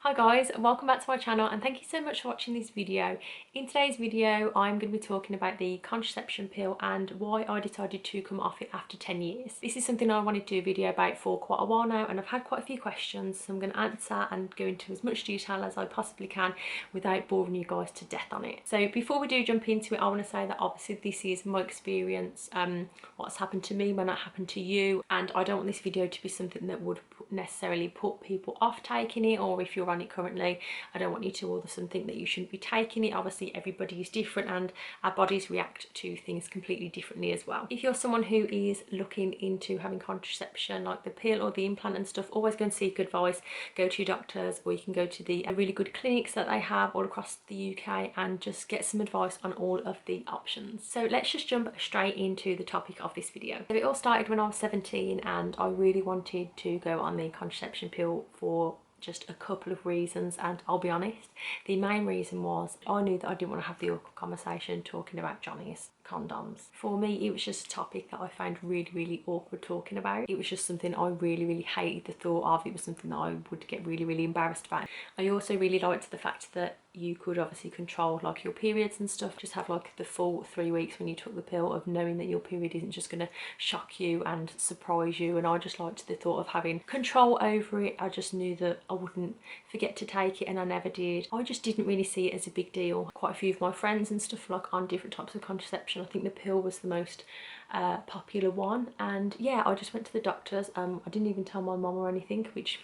Hi guys, welcome back to my channel and thank you so much for watching this video. In today's video I'm going to be talking about the contraception pill and why I decided to come off it after 10 years. This is something I wanted to do a video about for quite a while now and I've had quite a few questions, so I'm going to answer and go into as much detail as I possibly can without boring you guys to death on it. So before we do jump into it, I want to say that obviously this is my experience, what's happened to me may not happen to you, and I don't want this video to be something that would necessarily put people off taking it, or if you're on it currently, I don't want you to all of a sudden think that you shouldn't be taking it. Obviously everybody is different and our bodies react to things completely differently as well. If you're someone who is looking into having contraception like the pill or the implant and stuff, always go and seek advice, go to your doctors, or you can go to the really good clinics that they have all across the UK and just get some advice on all of the options. So let's just jump straight into the topic of this video. So it all started when I was 17 and I really wanted to go on the contraception pill for just a couple of reasons, and I'll be honest, the main reason was I knew that I didn't want to have the awkward conversation talking about Johnny's condoms. For me it was just a topic that I found really awkward talking about. It was just something I really hated the thought of. It was something that I would get really embarrassed about. I also really liked the fact that you could obviously control like your periods and stuff, just have like the full 3 weeks when you took the pill of knowing that your period isn't just going to shock you and surprise you, and I just liked the thought of having control over it. I just knew that I wouldn't forget to take it and I never did. I just didn't really see it as a big deal. Quite a few of my friends and stuff like on different types of contraception. I think the pill was the most popular one, and yeah, I just went to the doctors. I didn't even tell my mum or anything, which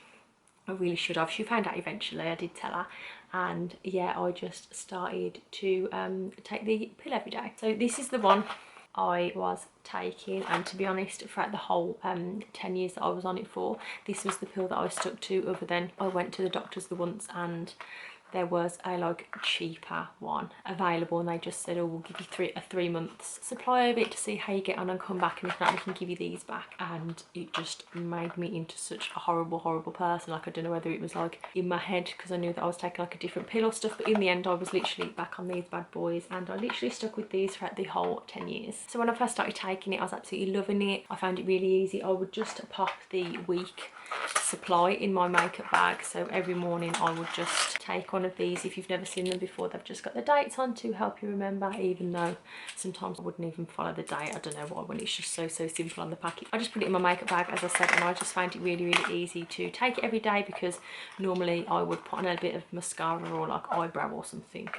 I really should have. She found out eventually, I did tell her, and yeah, I just started to take the pill every day. So this is the one I was taking, and to be honest, throughout the whole 10 years that I was on it for, this was the pill that I stuck to, other than I went to the doctors the once and there was a like cheaper one available and they just said, oh, we'll give you a 3 months supply of it to see how you get on and come back, and if not we can give you these back. And it just made me into such a horrible person. Like I don't know whether it was like in my head because I knew that I was taking like a different pill or stuff, but in the end I was literally back on these bad boys and I literally stuck with these throughout the whole 10 years. So when I first started taking it I was absolutely loving it. I found it really easy. I would just pop the week supply in my makeup bag, so every morning I would just take one of these. If you've never seen them before, they've just got the dates on to help you remember, even though sometimes I wouldn't even follow the date. I don't know why, when it's just so simple on the packet. I just put it in my makeup bag, as I said, and I just found it really easy to take it every day, because normally I would put on a bit of mascara or like eyebrow or something,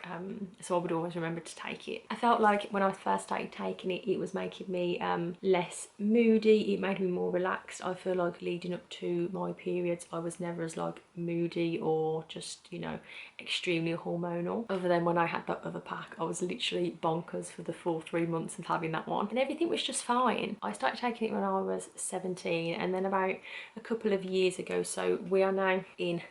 so I would always remember to take it. I felt like when I first started taking it, it was making me less moody. It made me more relaxed. I feel like leading up to my periods I was never as like moody or just, you know, extremely hormonal, other than when I had that other pack. I was literally bonkers for the full 3 months of having that one, and everything was just fine. I started taking it when I was 17, and then about a couple of years ago, so we are now in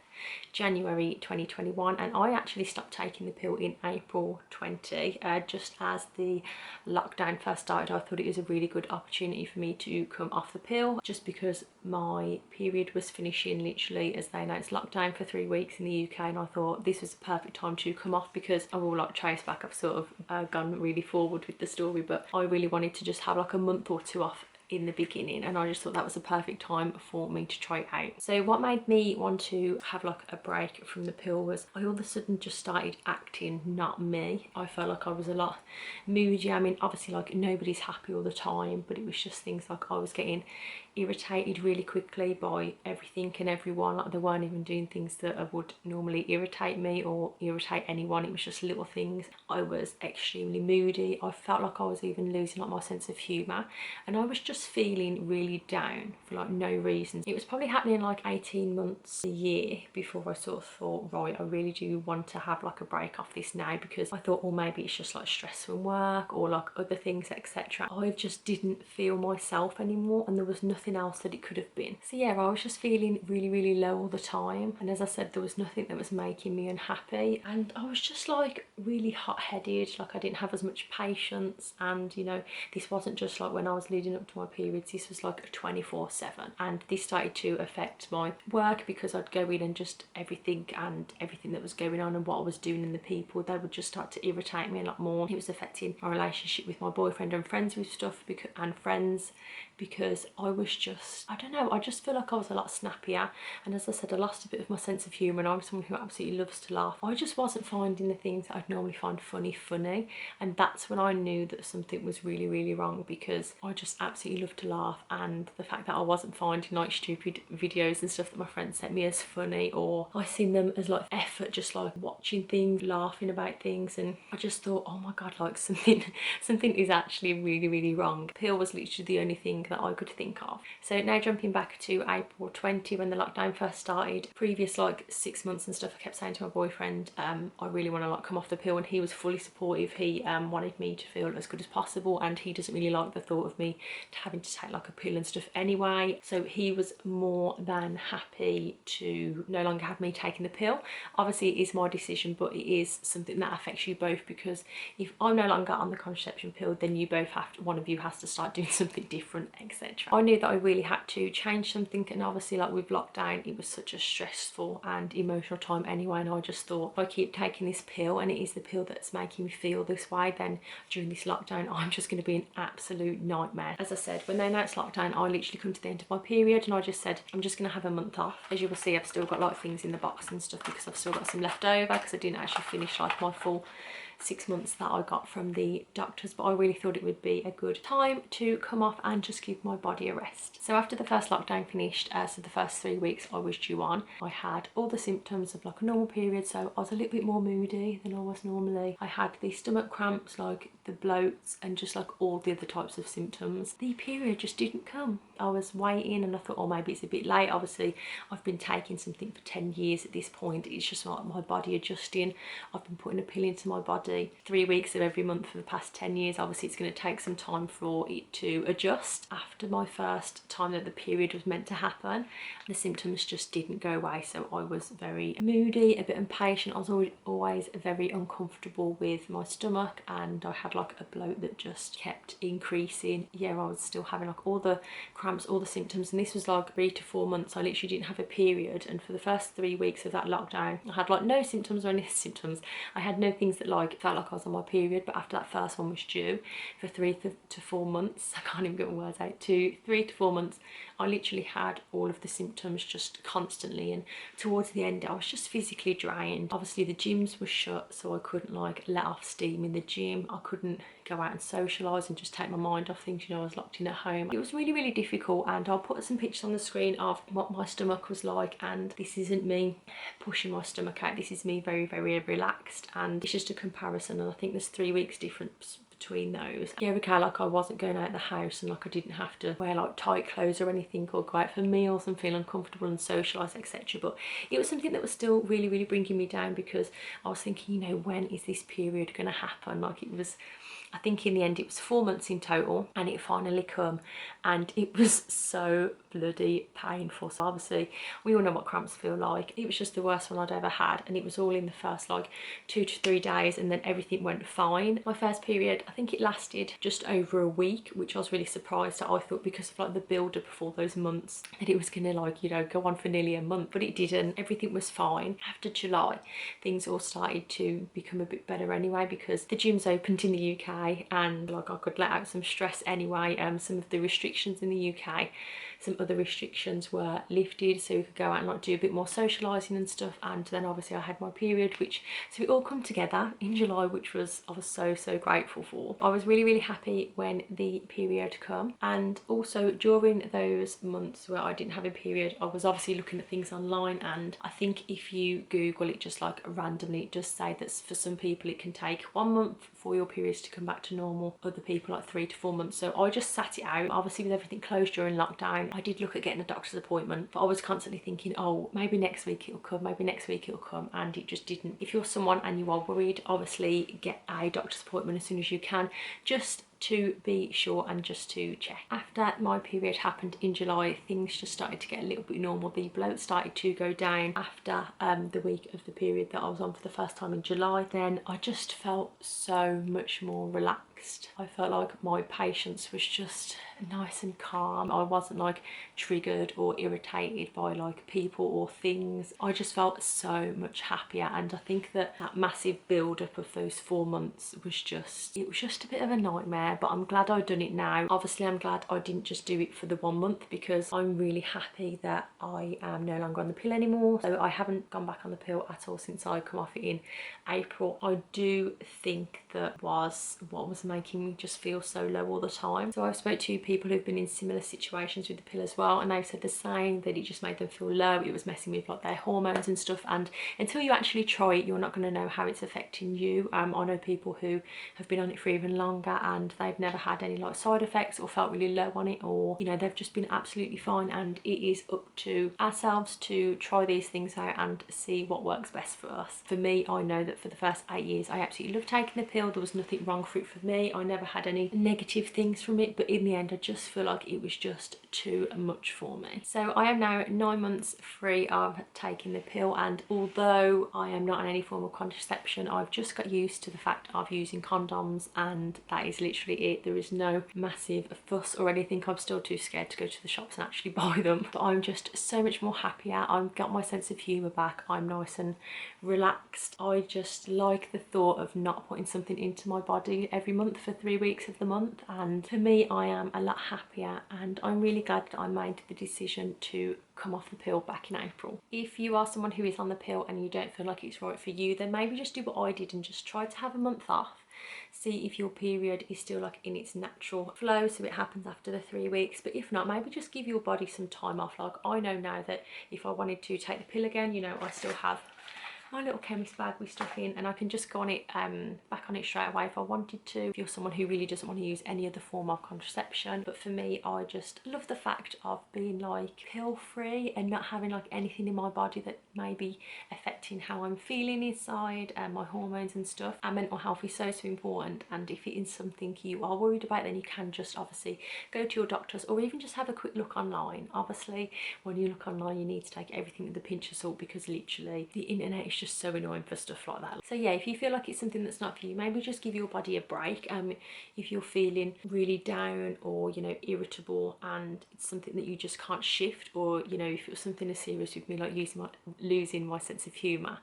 January 2021, and I actually stopped taking the pill in April 20, just as the lockdown first started. I thought it was a really good opportunity for me to come off the pill, just because my period was finishing literally as they announced lockdown for 3 weeks in the UK, and I thought this was a perfect time to come off, because I will like trace back, I've sort of gone really forward with the story, but I really wanted to just have like a month or two off in the beginning, and I just thought that was a perfect time for me to try it out. So what made me want to have like a break from the pill was I all of a sudden just started acting not me. I felt like I was a lot moody. I mean, obviously like nobody's happy all the time, but it was just things like I was getting irritated really quickly by everything and everyone. Like they weren't even doing things that would normally irritate me or irritate anyone. It was just little things. I was extremely moody. I felt like I was even losing like my sense of humour, and I was just feeling really down for like no reason. It was probably happening like 18 months, a year, before I sort of thought, right, I really do want to have like a break off this now, because I thought, well, maybe it's just like stress from work or like other things, etc. I just didn't feel myself anymore, and there was nothing else that it could have been. So yeah, I was just feeling really low all the time, and as I said, there was nothing that was making me unhappy, and I was just like really hot-headed. Like I didn't have as much patience, and you know, this wasn't just like when I was leading up to my my periods. This was like 24/7, and this started to affect my work because I'd go in and just everything that was going on and what I was doing and the people, they would just start to irritate me a lot more. It was affecting my relationship with my boyfriend and friends with stuff because I was just, I don't know, I just feel like I was a lot snappier, and as I said, I lost a bit of my sense of humour, and I'm someone who absolutely loves to laugh. I just wasn't finding the things that I'd normally find funny, and that's when I knew that something was really wrong, because I just absolutely love to laugh, and the fact that I wasn't finding like stupid videos and stuff that my friends sent me as funny, or I seen them as like effort, just like watching things, laughing about things, and I just thought, oh my god, like something is actually really wrong. Pill was literally the only thing that I could think of. So now jumping back to April 20, when the lockdown first started, previous like 6 months and stuff, I kept saying to my boyfriend, I really want to like come off the pill, and he was fully supportive. He wanted me to feel as good as possible, and he doesn't really like the thought of me having to take like a pill and stuff anyway, so he was more than happy to no longer have me taking the pill. Obviously it is my decision, but it is something that affects you both, because if I'm no longer on the contraception pill, then you both have to, one of you has to start doing something different, etc. I knew that I really had to change something, and obviously like with lockdown, it was such a stressful and emotional time anyway, and I just thought, if I keep taking this pill and it is the pill that's making me feel this way, then during this lockdown I'm just going to be an absolute nightmare. As I said, when they announced lockdown, I literally come to the end of my period and I just said, I'm just going to have a month off. As you will see, I've still got like things in the box and stuff because I've still got some left over, because I didn't actually finish like my full 6 months that I got from the doctors, but I really thought it would be a good time to come off and just give my body a rest. So after the first lockdown finished, so the first 3 weeks I was due on, I had all the symptoms of like a normal period, so I was a little bit more moody than I was normally. I had the stomach cramps, like the bloats, and just like all the other types of symptoms. The period just didn't come. I was waiting and I thought, oh, maybe it's a bit late. Obviously I've been taking something for 10 years at this point. It's just like my body adjusting. I've been putting a pill into my body 3 weeks of every month for the past 10 years. Obviously it's going to take some time for it to adjust. After my first time that the period was meant to happen, the symptoms just didn't go away, so I was very moody, a bit impatient. I was always very uncomfortable with my stomach, and I had like a bloat that just kept increasing. Yeah, I was still having like all the cramps, all the symptoms, and this was like 3 to 4 months I literally didn't have a period. And for the first 3 weeks of that lockdown, I had like no symptoms or any symptoms. I had no things that like felt like I was on my period, but after that first one was due for 3 to 4 months, I can't even get my words out, 3 to 4 months, I literally had all of the symptoms just constantly, and towards the end I was just physically drained. Obviously the gyms were shut, so I couldn't like let off steam in the gym. I couldn't go out and socialise and just take my mind off things, you know, I was locked in at home. It was really difficult, and I'll put some pictures on the screen of what my stomach was like, and this isn't me pushing my stomach out, this is me very relaxed, and it's just a comparison, and I think there's 3 weeks difference between those. Yeah, okay, like I wasn't going out of the house, and like I didn't have to wear like tight clothes or anything, or go out for meals and feel uncomfortable and socialise, etc. But it was something that was still really bringing me down, because I was thinking, you know, when is this period going to happen? Like it was, I think in the end it was 4 months in total, and it finally come, and it was so bloody painful. So obviously we all know what cramps feel like. It was just the worst one I'd ever had, and it was all in the first like 2 to 3 days, and then everything went fine. My first period, I think it lasted just over a week, which I was really surprised at. I thought because of like the build up of all those months that it was gonna like, you know, go on for nearly a month, but it didn't. Everything was fine. After July, things all started to become a bit better anyway, because the gyms opened in the UK, and like I could let out some stress anyway. Some of the restrictions in the UK, some other restrictions were lifted, so we could go out and like do a bit more socialising and stuff. And then obviously I had my period, which, so it all come together in July, which was, I was so grateful for. I was really happy when the period come, and also during those months where I didn't have a period, I was obviously looking at things online, and I think if you Google it just like randomly, it does say that for some people it can take 1 month for your periods to come back to normal, other people like 3 to 4 months. So I just sat it out. Obviously with everything closed during lockdown, I did look at getting a doctor's appointment, but I was constantly thinking, oh, maybe next week it'll come, maybe next week it'll come, and it just didn't. If you're someone and you are worried, obviously get a doctor's appointment as soon as you can, just to be sure and just to check. After my period happened in July, things just started to get a little bit normal. The bloat started to go down after the week of the period that I was on for the first time in July. Then I just felt so much more relaxed. I felt like my patience was just nice and calm. I wasn't like triggered or irritated by like people or things. I just felt so much happier, and I think that that massive build up of those 4 months was just, it was just a bit of a nightmare. But I'm glad I've done it now. Obviously I'm glad I didn't just do it for the 1 month, because I'm really happy that I am no longer on the pill anymore. So I haven't gone back on the pill at all since I come off it in April. I do think that was what was making me just feel so low all the time. So I've spoke to people who've been in similar situations with the pill as well, and they've said the same, that it just made them feel low. It was messing with like their hormones and stuff, and until you actually try it, you're not going to know how it's affecting you. I know people who have been on it for even longer and they've never had any like side effects or felt really low on it, or you know, they've just been absolutely fine. And it is up to ourselves to try these things out and see what works best for us. For me, I know that for the first 8 years I absolutely loved taking the pill. There was nothing wrong for it for me. I never had any negative things from it, but in the end I just feel like it was just too much for me. So I am now 9 months free of taking the pill, and although I am not on any form of contraception, I've just got used to the fact of using condoms, and that is literally it. There is no massive fuss or anything. I'm still too scared to go to the shops and actually buy them, but I'm just so much more happier. I've got my sense of humour back. I'm nice and relaxed. I just like the thought of not putting something into my body every month for 3 weeks of the month, and for me I am a lot happier, and I'm really glad that I made the decision to come off the pill back in April. If you are someone who is on the pill and you don't feel like it's right for you, then maybe just do what I did and just try to have a month off. See if your period is still like in its natural flow, so it happens after the 3 weeks. But if not, maybe just give your body some time off. Like I know now that if I wanted to take the pill again, you know, I still have my little chemist bag with stuff in, and I can just go on it back on it straight away if I wanted to. If you're someone who really doesn't want to use any other form of contraception, but for me, I just love the fact of being like pill free and not having like anything in my body that may be affecting how I'm feeling inside and my hormones and stuff. And mental health is so important, and if it is something you are worried about, then you can just obviously go to your doctors, or even just have a quick look online. Obviously when you look online you need to take everything with a pinch of salt, because literally the internet is just so annoying for stuff like that. So yeah, if you feel like it's something that's not for you, maybe just give your body a break. If you're feeling really down or, you know, irritable and it's something that you just can't shift, or, you know, if it was something as serious with me like losing my sense of humour,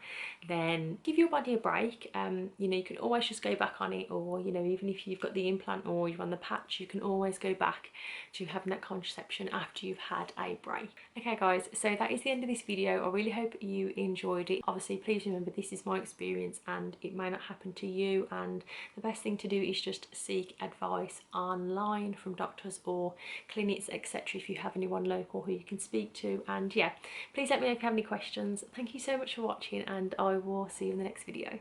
then give your body a break. You know, you can always just go back on it, or, you know, even if you've got the implant or you're on the patch, you can always go back to having that contraception after you've had a break. Okay guys, so that is the end of this video. I really hope you enjoyed it. Obviously please remember this is my experience and it may not happen to you, and the best thing to do is just seek advice online from doctors or clinics, etc., if you have anyone local who you can speak to. And yeah, please let me know if you have any questions. Thank you so much for watching, and I will see you in the next video.